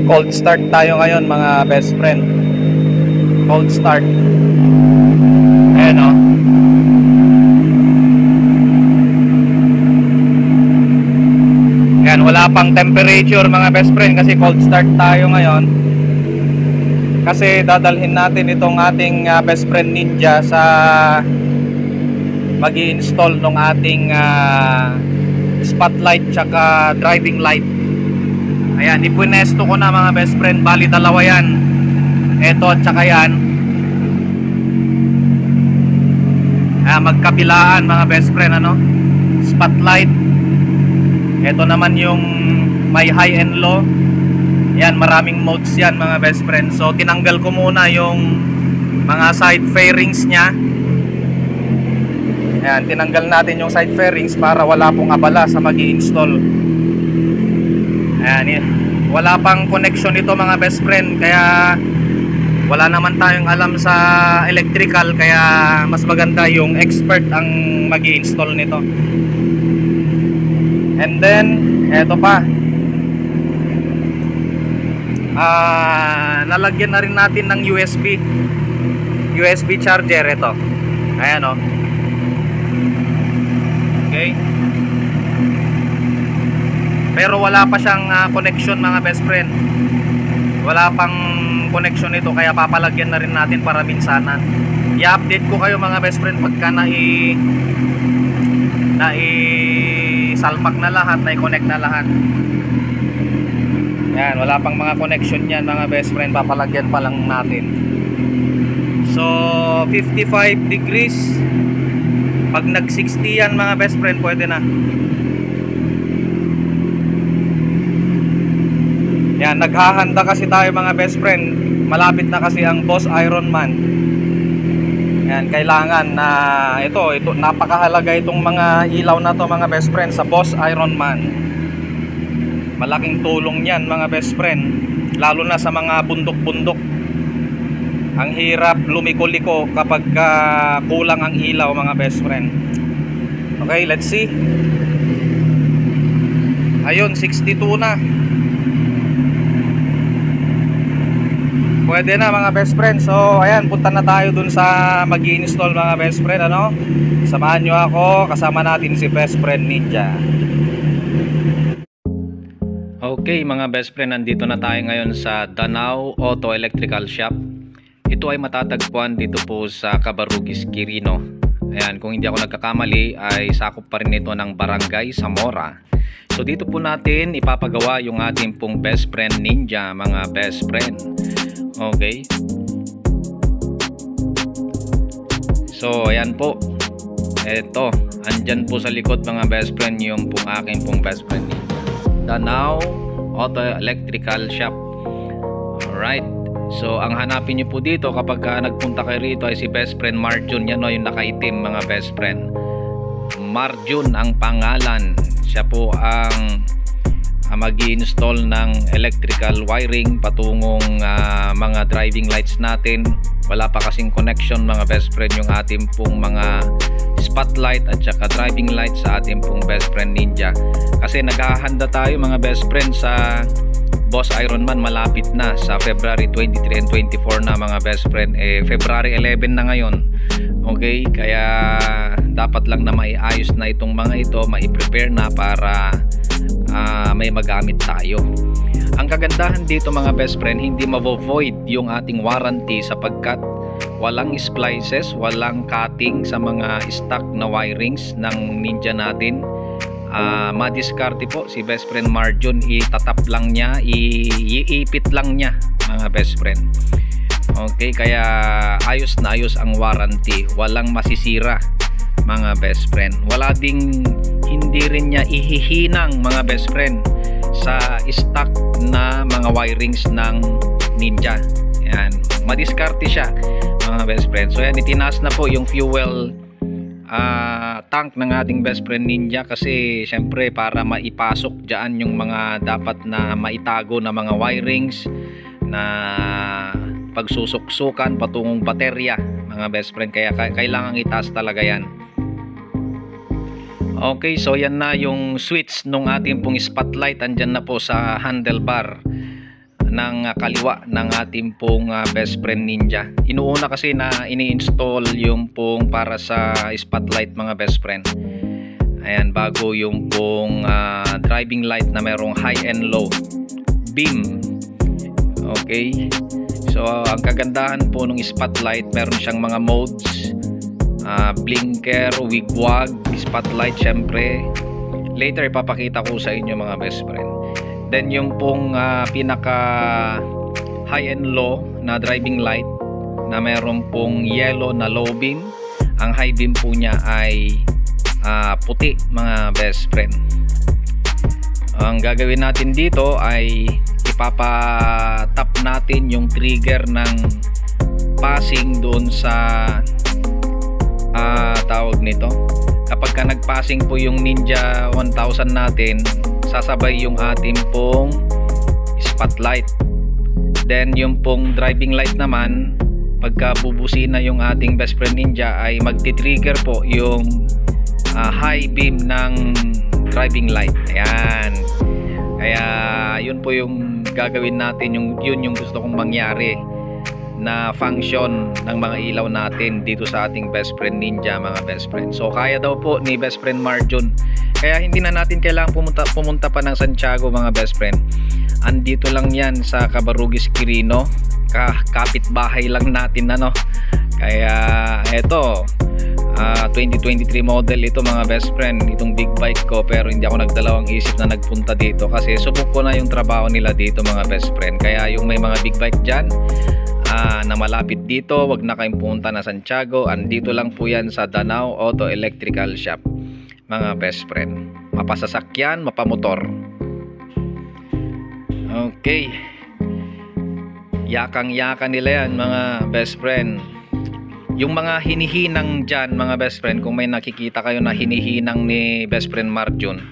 Cold start tayo ngayon mga best friend. Cold start. Ayan o. Ayan, wala pang temperature mga best friend kasi cold start tayo ngayon. Kasi dadalhin natin itong ating best friend Ninja sa mag-i-install ng ating spotlight tsaka driving light. Ayan, ipunesto ko na mga best friend. Bali dalawa yan. Eto at tsaka yan. Magkabilaan mga best friend, ano? Spotlight. Eto naman yung may high and low. Yan, maraming modes yan mga best friend. So tinanggal ko muna yung mga side fairings nya. Ayan, tinanggal natin yung side fairings para wala pong abala sa mag-i-install. Ayan, wala pang connection ito mga best friend, kaya wala naman tayong alam sa electrical, kaya mas maganda yung expert ang mag-i-install nito. And then eto pa, lalagyan na rin natin ng USB charger ito. Ayan o. Okay, pero wala pa siyang connection mga best friend. Wala pang connection ito, kaya papalagyan na rin natin para minsanan. I-update ko kayo mga best friend pagka salpak na lahat, na-connect na lahat. Yan, wala pang mga connection yan mga best friend, papalagyan pa lang natin. So 55 degrees. Pag nag 60 yan mga best friend, pwede na. Yan, naghahanda kasi tayo mga best friend. Malapit na kasi ang Boss Ironman. Yan, kailangan na ito napakahalaga itong mga ilaw na to mga best friend sa Boss Ironman. Malaking tulong yan mga best friend, lalo na sa mga bundok-bundok. Ang hirap lumiko-liko kapag kulang ang ilaw mga best friend. Okay, let's see. Ayun, 62 na. Pwede na mga best friend. So ayan, punta na tayo dun sa mag-i-install mga best friend, ano? Samahan nyo ako, kasama natin si best friend Ninja. Okay mga best friend, nandito na tayo ngayon sa Danao Auto Electrical Shop. Ito ay matatagpuan dito po sa Cabarugis, Quirino. Ayan, kung hindi ako nagkakamali ay sakop pa rin ito ng Barangay Zamora. So dito po natin ipapagawa yung ating pong best friend Ninja mga best friend. Okay, so ayan po, eto, andyan po sa likod mga best friend yung pong aking pong best friend Danao Auto Electrical Shop. Alright, so ang hanapin nyo po dito kapag nagpunta kayo rito ay si best friend Marjun. Yan o, yung nakaitim mga best friend. Marjun ang pangalan. Siya po ang mag-i-install ng electrical wiring patungong mga driving lights natin. Wala pa kasing connection mga best friend yung ating pong mga spotlight at saka driving light sa ating pong best friend Ninja, kasi naghahanda tayo mga best friend sa Boss Ironman. Malapit na sa February 23 and 24 na mga best friend. February 11 na ngayon. Okay, kaya dapat lang na maiayos na itong mga ito, mai-prepare na para may magamit tayo. Ang kagandahan dito mga best friend, hindi mavo-void yung ating warranty sapagkat walang splices, walang cutting sa mga stock na wirings ng Ninja natin. Madiskarte po si best friend Marjun, itatap lang niya, iipit lang niya mga best friend. Okay, kaya ayos na ayos ang warranty, walang masisira mga best friend. Wala ding, hindi rin niya ihihinang mga best friend sa stock na mga wirings ng Ninja. Yan, madiskarte siya mga best friend. So yan, itinaas na po yung fuel tank ng ating best friend Ninja, kasi syempre para maipasok dyan yung mga dapat na maitago na mga wirings na pagsusuksukan patungong baterya mga best friend, kaya kailangan itaas talaga yan. Okay, so yan na yung switch nung ating pong spotlight, andyan na po sa handlebar. ng kaliwa ng ating pong best friend Ninja. Inuuna kasi na ini-install yung pong para sa spotlight mga best friend. Ayan, bago yung pong driving light na merong high and low beam. Okay, so ang kagandahan po ng spotlight, meron siyang mga modes, blinker, wigwag, spotlight. Syempre later ipapakita ko sa inyo mga best friend. Then yung pong pinaka high and low na driving light na meron pong yellow na low beam, ang high beam po niya ay puti mga best friend. Ang gagawin natin dito ay ipapatap natin yung trigger ng passing doon sa tawag nito. Kapag ka nagpassing po yung Ninja 1000 natin, sasabay yung ating pong spotlight. Then yung pong driving light naman, pagka bubusina yung ating best friend Ninja, ay magti-trigger po yung high beam ng driving light. Ayan. Kaya yun po yung gagawin natin, yun yung gusto kong mangyari na function ng mga ilaw natin dito sa ating best friend Ninja mga best friend. So kaya daw po ni best friend Marjon, kaya hindi na natin kailangan pumunta pa ng Santiago mga best friend. Andito lang yan sa Cabarugis, Quirino, kapitbahay lang natin ano. Kaya eto, 2023 model ito mga best friend, itong big bike ko, pero hindi ako nagdalawang isip na nagpunta dito kasi subok ko na yung trabaho nila dito mga best friend. Kaya yung may mga big bike dyan na malapit dito, wag na kayong punta na Santiago. Andito lang po yan sa Danao Auto Electrical Shop mga best friend. Mapasasakyan, mapamotor. Okay, yakang-yakan nila yan mga best friend. Yung mga hinihinang dyan mga best friend, kung may nakikita kayo na hinihinang ni best friend Marjon,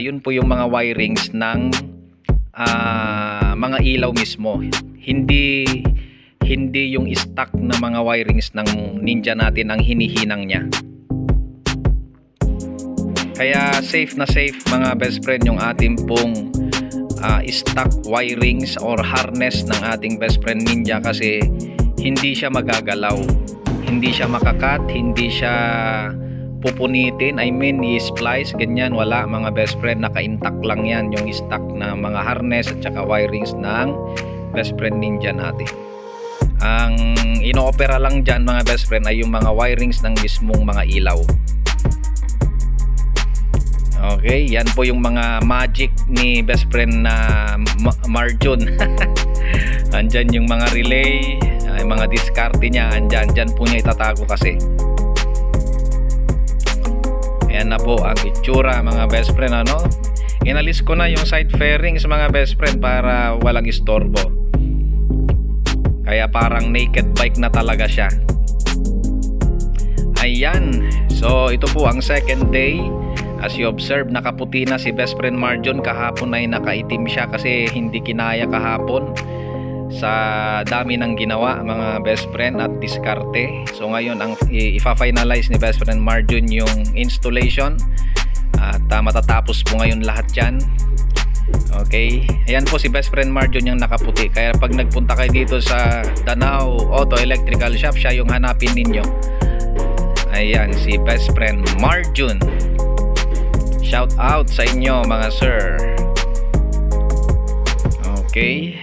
yun po yung mga wirings ng mga ilaw mismo. Hindi yung stock na mga wirings ng Ninja natin ang hinihinang niya. Kaya safe na safe mga best friend yung ating pong stock wirings or harness ng ating best friend Ninja, kasi hindi siya magagalaw, hindi siya makakat, hindi siya pupunitin, I mean i-splice, ganyan, wala mga best friend. Naka-intact lang yan yung stock na mga harness at saka wirings ng best friend Ninja natin. Ang inoopera lang dyan mga best friend ay yung mga wirings ng mismong mga ilaw. Okay, yan po yung mga magic ni best friend na Marjon. Andyan yung mga relay, mga diskarte niya, andyan po niya itatago kasi. Ayan na po ang itsura mga best friend ano. Inalis ko na yung side fairings mga best friend para walang istorbo. Kaya parang naked bike na talaga siya. Ayan, so ito po ang second day. As you observe, nakaputi na si best friend Marjon. Kahapon ay nakaitim siya kasi hindi kinaya kahapon sa dami ng ginawa mga best friend at diskarte. So ngayon ang ifa-finalize ni best friend Marjon yung installation at matatapos po ngayon lahat yan. Okay, ayan po si best friend Marjon yung nakaputi. Kaya pag nagpunta kayo dito sa Danao Auto Electrical Shop, siya yung hanapin ninyo. Ayan si best friend Marjon. Shout out sa inyo mga sir. Okay,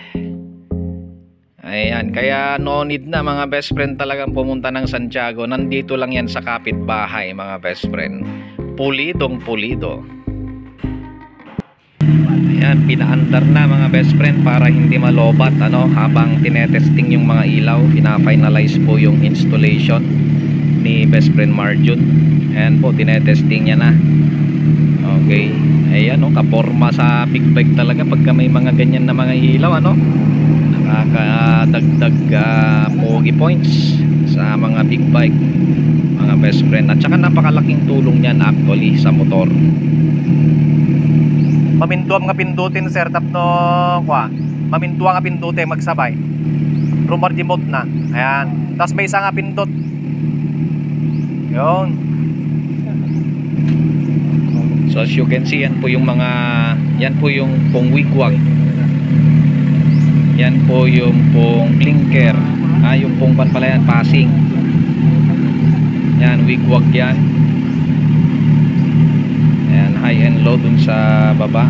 ayan, kaya no need na mga best friend talagang pumunta ng Santiago. Nandito lang yan sa kapitbahay mga best friend. Pulidong pulido. Ayan, pinaandar na mga best friend para hindi malobat ano, habang tinetesting yung mga ilaw. Pina-finalize po yung installation ni best friend Marjon. Ayan po, tinetesting niya na. Okay, ayan o, kaporma sa big bike talaga pagka may mga ganyan na mga ilaw ano. Nakakadagdag pogi points sa mga big bike mga best friend, at saka napakalaking tulong niyan actually sa motor. Pamintuam nga pindutin sir, tapno kwa mamintuam nga pindutin magsabay rumor remote na, ayan, tapos may isa nga pindot yun. So as you can see, yan po yung mga, yan po yung pong wigwag. Yan po yung pong blinker. Yung pong panpalayan, passing. Yan, wigwag yan. Ayan, high and low dun sa baba.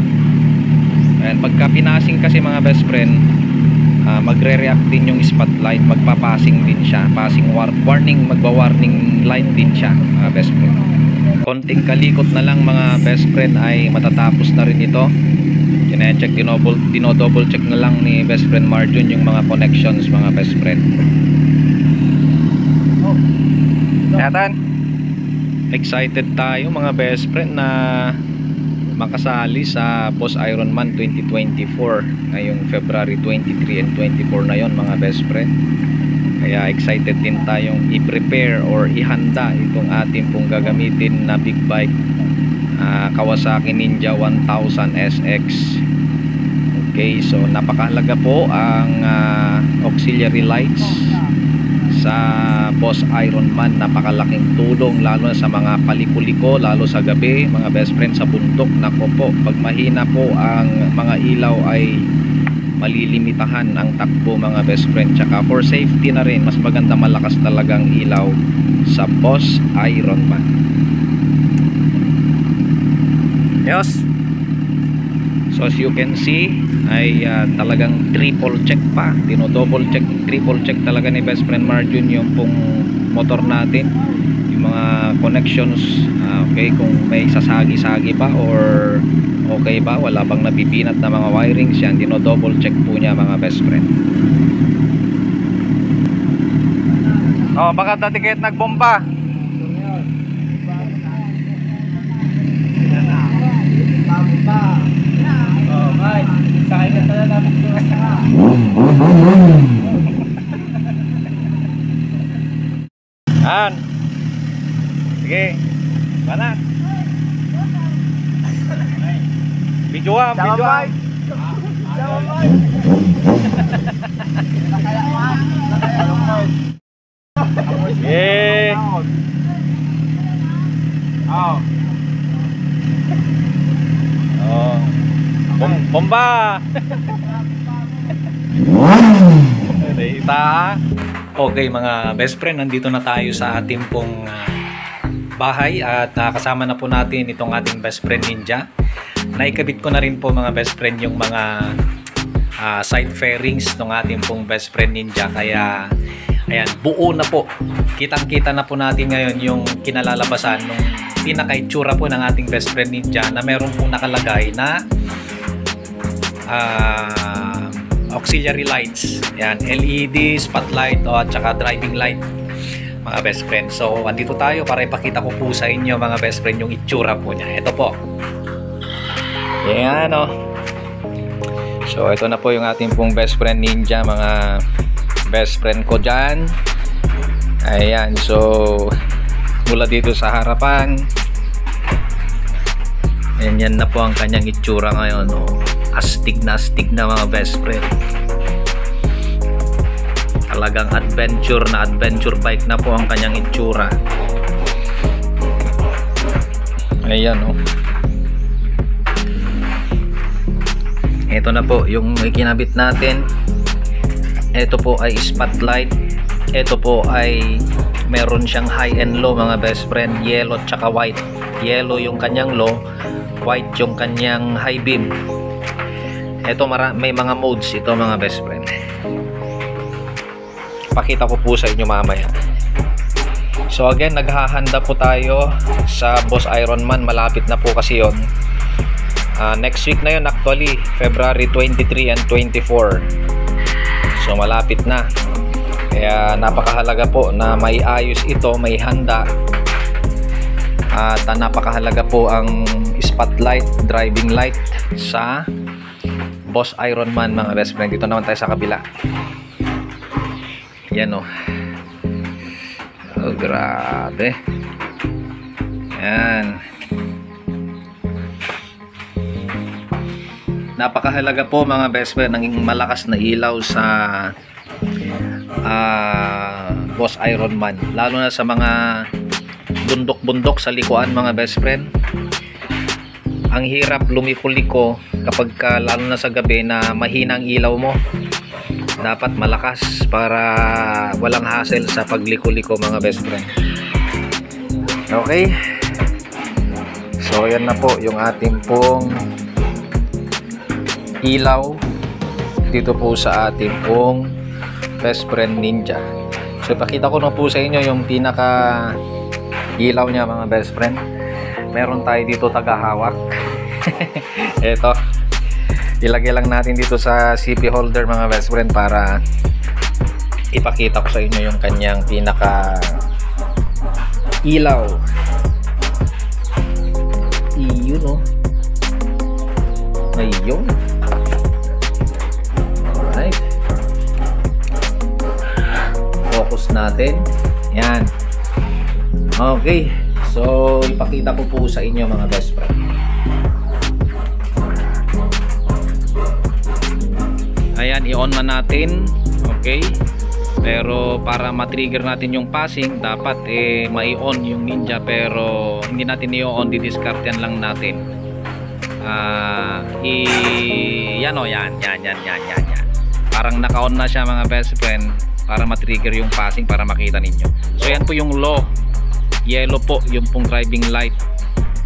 Ayan, pagka pinasing kasi mga best friend, magre-react din yung spotlight, magpapassing din siya, passing warning, magwa-warning light din siya mga best friend. Konting kalikot na lang mga best friend ay matatapos na rin ito. Kine-check, dino-double check na lang ni best friend Marjun yung mga connections mga best friend. Yatan. Excited tayo mga best friend na makasali sa Boss Ironman 2024 ngayong February 23 and 24 na yon mga best friend. Kaya excited din tayong i-prepare or ihanda itong ating pong gagamitin na big bike, Kawasaki Ninja 1000 SX. Okay, so napakahalaga po ang auxiliary lights sa Boss Ironman. Napakalaking tulong lalo na sa mga palikuliko, lalo sa gabi mga best friend, sa bundok. Nako po, pag mahina po ang mga ilaw ay malilimitahan ang takbo mga best friend. Tsaka for safety na rin, mas maganda malakas talagang ilaw sa Boss Ironman. Yes. So as you can see ay talagang triple check pa, double check, triple check talaga ni best friend Marjun yung pong motor natin, yung mga connections. Okay, kung may sasagi-sagi pa or okay ba, wala bang nabibinat na mga wirings, yan double check po niya mga best friend. Baka dati kahit nagbomba. Sakay ka pala namin doon sa An. Sige. Banat. Videoan, videoan. Sige. Bomba. Okay mga best friend, nandito na tayo sa ating pong bahay at nakasama na po natin itong ating best friend Ninja. Naikabit ko na rin po mga best friend yung mga side fairings ng ating pong best friend Ninja. Kaya ayan, buo na po. Kitang-kita na po natin ngayon yung kinalalabasan ng pinaka-itsura po ng ating best friend Ninja, na meron pong nakalagay na auxiliary lights. Yan, LED, spotlight at saka driving light mga best friend. So andito tayo para ipakita ko po sa inyo mga best friend yung itsura po niya. Ito po. Yan o. So ito na po yung ating pong best friend Ninja mga best friend ko dyan. Ayan, so mula dito sa harapan, yan na po ang kanyang itsura ngayon. Astig na mga best friend. Talagang adventure bike na po ang kanyang itsura. Ayan ito na po yung ikinabit natin. Ito po ay spotlight. Ito po ay meron siyang high and low mga best friend, yellow at saka white. Yellow yung kanyang low, white yung kanyang high beam. Ito may mga modes ito mga best friend. Pakita ko po sa inyo mamaya. So again, naghahanda po tayo sa Boss Ironman. Malapit na po kasi yon. Next week na yon actually, February 23 and 24. So malapit na. Kaya napakahalaga po na may ayos ito, may handa. At napakahalaga po ang spotlight, driving light sa Boss Ironman mga best friend. Dito naman tayo sa kabila. Yan oh, grabe. Yan. Napakahalaga po mga best friend ng malakas na ilaw sa Boss Ironman, lalo na sa mga bundok-bundok sa likuan mga best friend. Ang hirap lumiko-liko kapag lalo na sa gabi na mahina ang ilaw mo. dapat malakas para walang hassle sa pagliko-liko mga best friend. Okay, so yan na po yung ating pong ilaw dito po sa ating pong best friend Ninja. So ipakita ko na po sa inyo yung pinaka ilaw niya mga best friend. Meron tayo dito tagahawak. Eto, ilagay lang natin dito sa CP holder mga best friend para ipakita ko sa inyo yung kanyang pinaka ilaw. Iyon o. Ayun. Alright. Focus natin. Yan. Okay. So, ipakita ko po sa inyo mga best friend. Ayan, i-on man natin. Okay. Pero para ma-trigger natin yung passing, dapat mai-on yung Ninja, pero hindi natin i-on, didiscartean lang natin. Yan o, yan. Parang naka-on na siya mga best friend para ma-trigger yung passing, para makita ninyo. So yan po yung low. Yellow po yung pong driving light.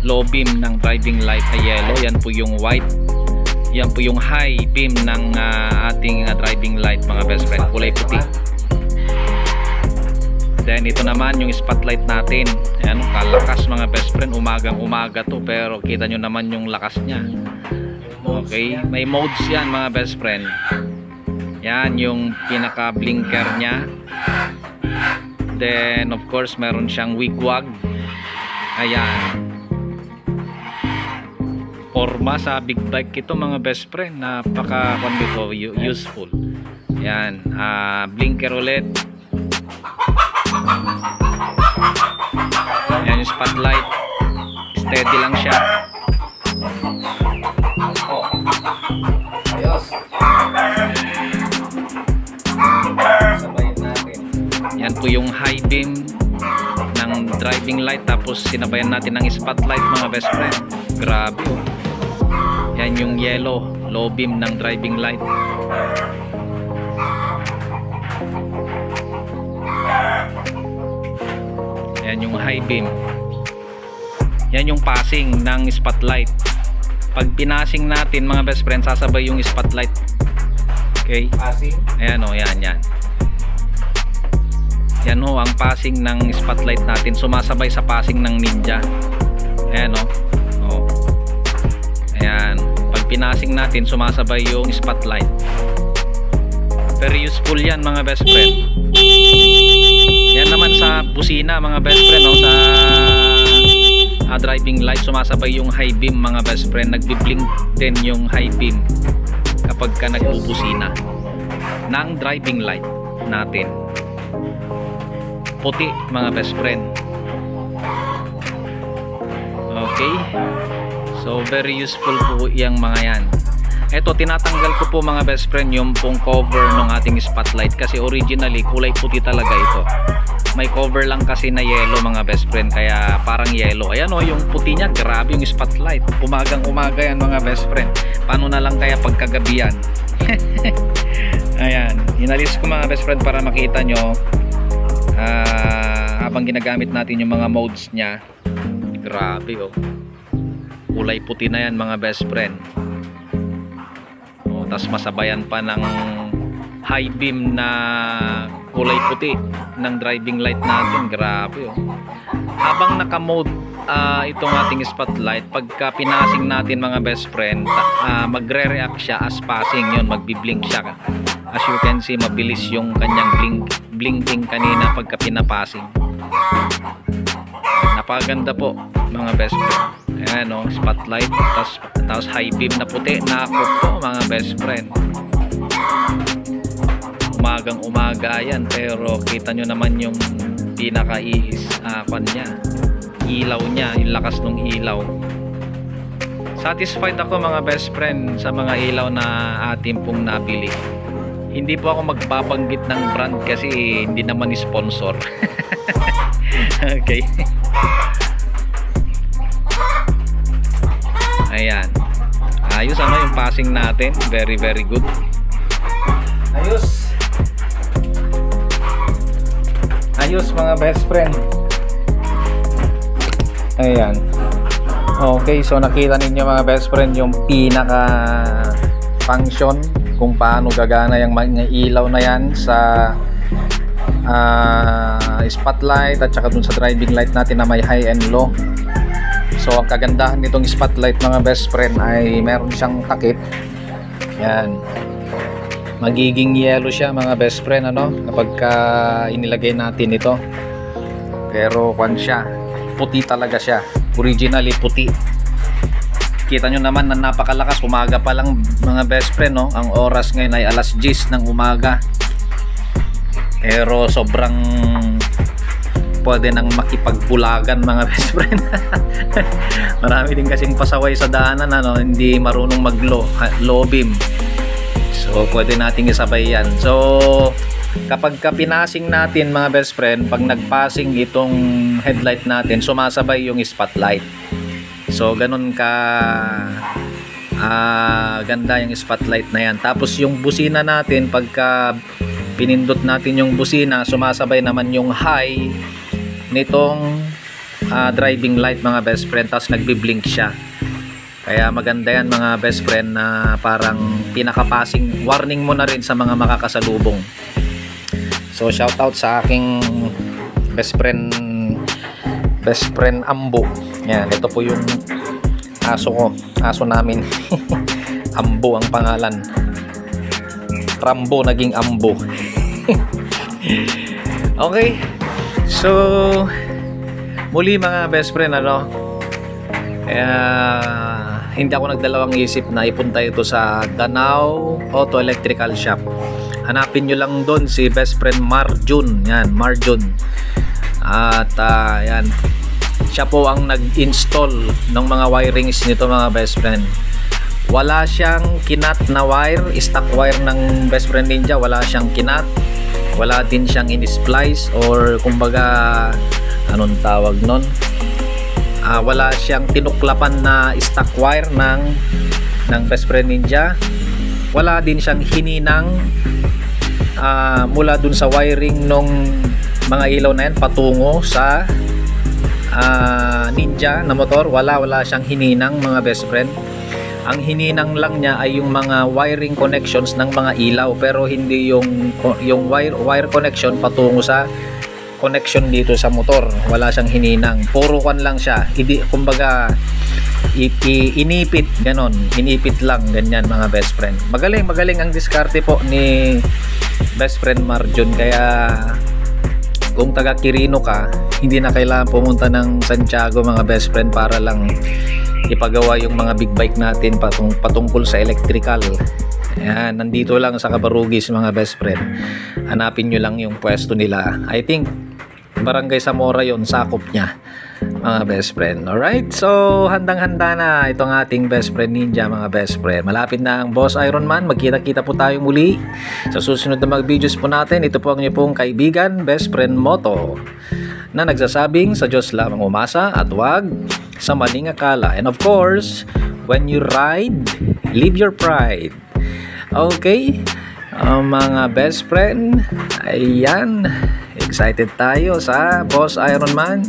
Low beam ng driving light ay yellow. Yan po yung white. Yan po yung high beam ng ating driving light mga best friend, kulay puti. Then ito naman yung spotlight natin. Ayan, kalakas mga best friend, umagang umaga to, pero kita nyo naman yung lakas nya. Okay, may modes yan mga best friend. Yan yung pinaka blinker nya. Then of course meron siyang wigwag. Ayan, forma sa big bike ito mga best friend, napaka useful. Yan, blinker ulit. Yan yung spotlight, steady lang siya. Oh, ayos. Sabayin natin. Yan po yung high beam ng driving light, tapos sinabayan natin ng spotlight mga best friend. Grabe oh. Yan yung yellow, low beam ng driving light. Yan yung high beam. Yan yung passing ng spotlight. Pag pinasing natin mga best friend, sasabay yung spotlight. Okay? Passing? Ayan o, yan. Yan o, ang passing ng spotlight natin sumasabay sa passing ng Ninja. Ayan o. Ayan, pag pinasing natin sumasabay yung spotlight. Very useful yan mga best friend. Yan naman sa busina mga best friend, no? Sa driving light sumasabay yung high beam mga best friend. Nagbi-blink din yung high beam kapag ka nagbubusina ng driving light natin. Puti mga best friend. Okay, so very useful po yung mga yan. Eto, tinatanggal ko po mga best friend yung pong cover ng ating spotlight, kasi originally kulay puti talaga ito. May cover lang kasi na yellow mga best friend, kaya parang yellow. Ayan o, yung puti niya, grabe yung spotlight. Umagang umaga yan mga best friend. Paano na lang kaya pagkagabihan? Ayan, inalis ko mga best friend para makita nyo habang ginagamit natin yung mga modes nya. Grabe oh, kulay puti na yan mga best friend. Tapos masabayan pa ng high beam na kulay puti ng driving light natin. Grabe oh. Habang naka-mode itong ating spotlight, pagka pinasing natin mga best friend, magre-react siya as passing. Yun, magbi-blink siya. As you can see, mabilis yung kanyang blinking kanina pagka pinapasing. Napaganda po mga best friend. Ayan o, spotlight, tapos high beam na puti. Nakakot po mga best friend. Umagang umaga yan, pero kita nyo naman yung pinaka-iis-kwan niya, ilaw niya, yung lakas ng ilaw. Satisfied ako mga best friend sa mga ilaw na ating pong nabili. Hindi po ako magbabanggit ng brand kasi hindi naman sponsor. Okay. Ayan, ayos ano yung passing natin, very good. Ayos. ayos mga best friend. Ayan. Okay, so nakita ninyo mga best friend yung pinaka function kung paano gagana yung mga ilaw na yan sa spotlight at saka dun sa driving light natin na may high and low. So ang kagandahan nitong spotlight mga best friend ay meron siyang takip. Yan, magiging yellow siya mga best friend ano kapag inilagay natin ito, pero kwan siya, puti talaga siya, originally puti. Kita nyo naman na napakalakas, umaga pa lang mga best friend no? Ang oras ngayon ay alas 10 ng umaga, pero sobrang pwede nang makipagpulagan mga best friend. Marami din kasing pasaway sa daanan ano, hindi marunong low beam, so pwede nating isabay yan. So kapag pinasing natin mga best friend, pag nagpassing itong headlight natin, sumasabay yung spotlight. So ganun ka ganda yung spotlight na yan. Tapos yung busina natin, pagka pinindot natin yung busina, sumasabay naman yung high nitong driving light mga best friend, tapos nagbi-blink siya. Kaya maganda yan mga best friend, na parang pinaka-passing warning mo na rin sa mga makakasalubong. So shout out sa aking best friend Ambo. Yan, ito po yung aso ko, aso namin. Ambo ang pangalan, Rambo naging Ambo. Okay, so muli mga best friend ano, kaya hindi ako nagdalawang isip na ipunta ito sa Danao Auto Electrical Shop. Hanapin nyo lang doon si best friend Marjun. Yan, Marjun. At yan, siya po ang nag-install ng mga wirings nito mga best friend. Wala siyang kinat na wire, stock wire ng best friend Ninja, wala siyang kinat. Wala din siyang in-splice or kumbaga anong tawag nun, wala siyang tinuklapan na stock wire ng best friend Ninja. Wala din siyang hininang mula dun sa wiring nung mga ilaw na yan patungo sa Ninja na motor. Wala siyang hininang mga best friend. Ang hininang lang niya ay yung mga wiring connections ng mga ilaw, pero hindi yung wire connection patungo sa connection dito sa motor. Wala siyang hininang, puro kan lang siya, kumbaga inipit, ganon, inipit lang, ganyan mga best friend. Magaling ang diskarte po ni best friend Marjun. Kaya kung taga Quirino ka, hindi na kailangan pumunta ng Santiago mga best friend para lang ipagawa yung mga big bike natin patungkol sa electrical. Ayan, nandito lang sa Cabarugis mga best friend. Hanapin nyo lang yung pwesto nila. I think Barangay Zamora yon, sakop niya mga best friend. Alright, so handang-handa na itong ating best friend Ninja mga best friend. Malapit na ang Boss Ironman. Magkita-kita po tayo muli sa susunod na mag-videos po natin. Ito po ang inyong pong kaibigan, best friend Moto, na nagsasabing sa Diyos lamang umasa at wag sa maling akala. And of course, when you ride, live your pride. Okay, mga best friend, ayan, excited tayo sa Boss Ironman.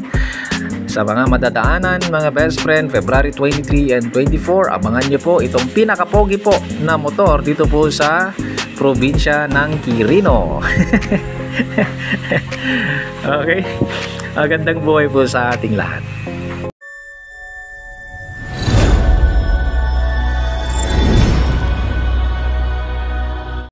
Sa mga madadaanan mga best friend, February 23 and 24, abangan nyo po itong pinakapogi po na motor dito po sa probinsya ng Quirino. Okay, magandang buhay po sa ating lahat.